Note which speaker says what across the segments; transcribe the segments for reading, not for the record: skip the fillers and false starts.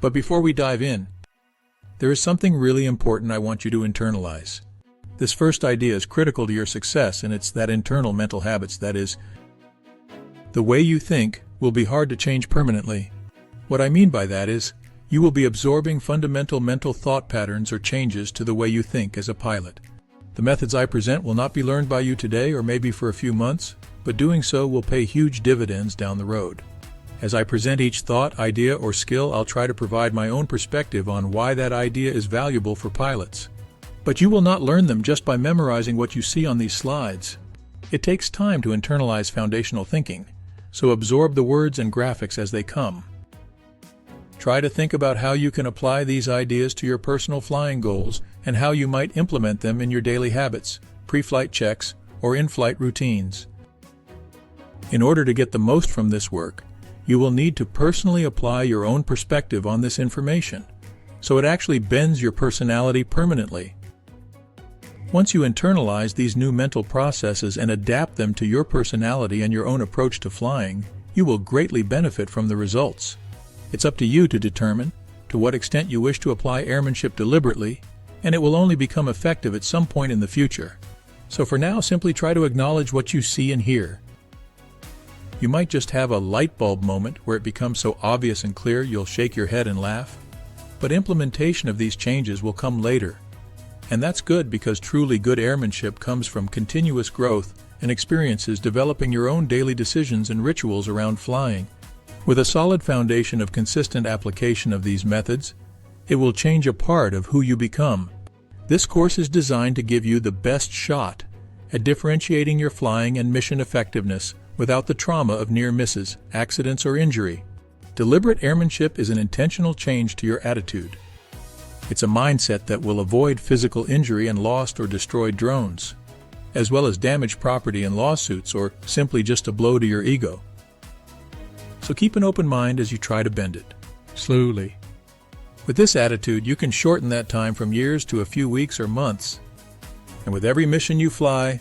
Speaker 1: But before we dive in, there is something really important I want you to internalize. This first idea is critical to your success, and it's that internal mental habits, that is, the way you think, will be hard to change permanently. What I mean by that is, you will be absorbing fundamental mental thought patterns or changes to the way you think as a pilot. The methods I present will not be learned by you today or maybe for a few months, but doing so will pay huge dividends down the road. As I present each thought, idea, or skill, I'll try to provide my own perspective on why that idea is valuable for pilots. But you will not learn them just by memorizing what you see on these slides. It takes time to internalize foundational thinking, so absorb the words and graphics as they come. Try to think about how you can apply these ideas to your personal flying goals and how you might implement them in your daily habits, pre-flight checks, or in-flight routines. In order to get the most from this work, you will need to personally apply your own perspective on this information, so it actually bends your personality permanently. Once you internalize these new mental processes and adapt them to your personality and your own approach to flying, you will greatly benefit from the results. It's up to you to determine to what extent you wish to apply airmanship deliberately, and it will only become effective at some point in the future. So for now, simply try to acknowledge what you see and hear. You might just have a light bulb moment where it becomes so obvious and clear you'll shake your head and laugh. But implementation of these changes will come later. And that's good, because truly good airmanship comes from continuous growth and experiences developing your own daily decisions and rituals around flying. With a solid foundation of consistent application of these methods, it will change a part of who you become. This course is designed to give you the best shot at differentiating your flying and mission effectiveness without the trauma of near misses, accidents, or injury. Deliberate airmanship is an intentional change to your attitude. It's a mindset that will avoid physical injury and lost or destroyed drones, as well as damaged property and lawsuits, or simply just a blow to your ego. So keep an open mind as you try to bend it, slowly. With this attitude, you can shorten that time from years to a few weeks or months. And with every mission you fly,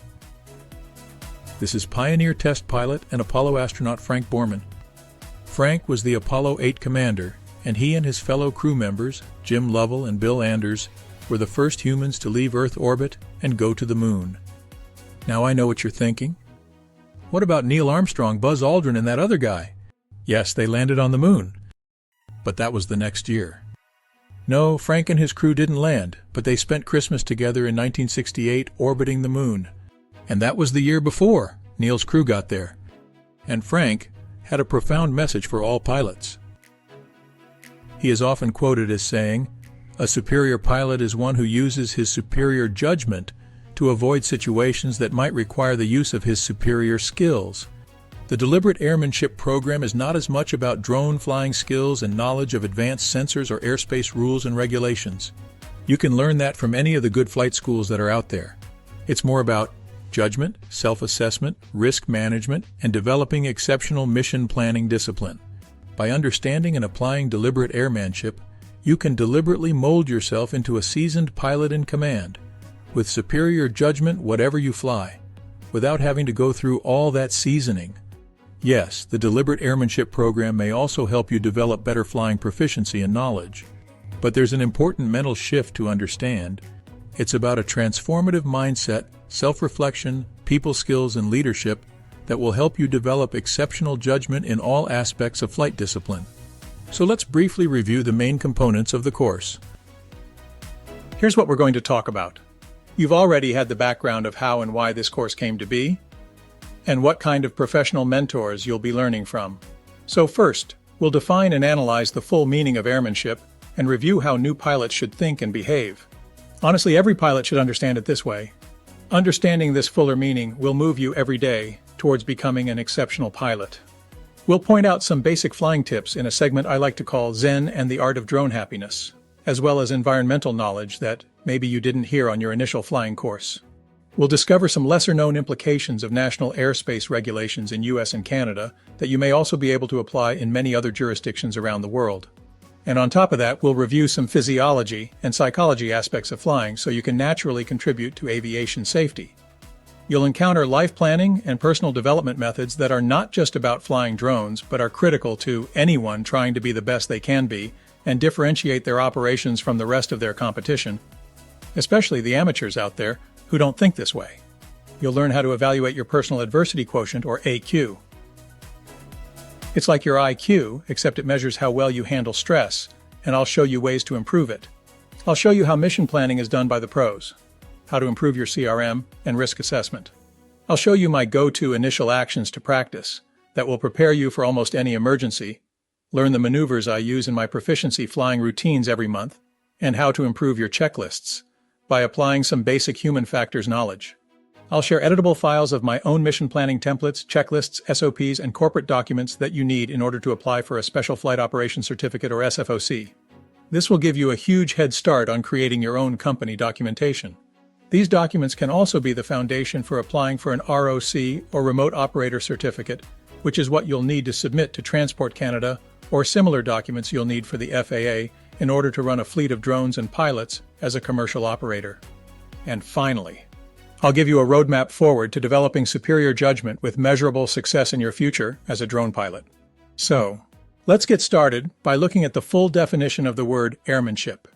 Speaker 1: this is Pioneer test pilot and Apollo astronaut Frank Borman. Frank was the Apollo 8 commander, and he and his fellow crew members, Jim Lovell and Bill Anders, were the first humans to leave Earth orbit and go to the moon. Now I know what you're thinking. What about Neil Armstrong, Buzz Aldrin, and that other guy? Yes, they landed on the moon. But that was the next year. No, Frank and his crew didn't land, but they spent Christmas together in 1968 orbiting the moon. And that was the year before Neil's crew got there. And Frank had a profound message for all pilots. He is often quoted as saying, "A superior pilot is one who uses his superior judgment to avoid situations that might require the use of his superior skills." The Deliberate Airmanship program is not as much about drone flying skills and knowledge of advanced sensors or airspace rules and regulations. You can learn that from any of the good flight schools that are out there. It's more about judgment, self-assessment, risk management, and developing exceptional mission planning discipline. By understanding and applying deliberate airmanship, you can deliberately mold yourself into a seasoned pilot in command, with superior judgment whatever you fly, without having to go through all that seasoning. Yes, the Deliberate Airmanship program may also help you develop better flying proficiency and knowledge. But there's an important mental shift to understand. It's about a transformative mindset, self-reflection, people skills, and leadership that will help you develop exceptional judgment in all aspects of flight discipline. So let's briefly review the main components of the course. Here's what we're going to talk about. You've already had the background of how and why this course came to be, and what kind of professional mentors you'll be learning from. So first, we'll define and analyze the full meaning of airmanship and review how new pilots should think and behave. Honestly, every pilot should understand it this way. Understanding this fuller meaning will move you every day towards becoming an exceptional pilot. We'll point out some basic flying tips in a segment I like to call Zen and the Art of Drone Happiness, as well as environmental knowledge that maybe you didn't hear on your initial flying course. We'll discover some lesser-known implications of national airspace regulations in US and Canada that you may also be able to apply in many other jurisdictions around the world. And on top of that, we'll review some physiology and psychology aspects of flying so you can naturally contribute to aviation safety. You'll encounter life planning and personal development methods that are not just about flying drones, but are critical to anyone trying to be the best they can be and differentiate their operations from the rest of their competition, especially the amateurs out there who don't think this way. You'll learn how to evaluate your personal adversity quotient, or AQ. It's like your IQ, except it measures how well you handle stress, and I'll show you ways to improve it. I'll show you how mission planning is done by the pros, how to improve your CRM and risk assessment. I'll show you my go-to initial actions to practice that will prepare you for almost any emergency, learn the maneuvers I use in my proficiency flying routines every month, and how to improve your checklists by applying some basic human factors knowledge. I'll share editable files of my own mission planning templates, checklists, SOPs, and corporate documents that you need in order to apply for a Special Flight Operations Certificate, or SFOC. This will give you a huge head start on creating your own company documentation. These documents can also be the foundation for applying for an ROC, or Remote Operator Certificate, which is what you'll need to submit to Transport Canada, or similar documents you'll need for the FAA in order to run a fleet of drones and pilots as a commercial operator. And finally, I'll give you a roadmap forward to developing superior judgment with measurable success in your future as a drone pilot. So, let's get started by looking at the full definition of the word airmanship.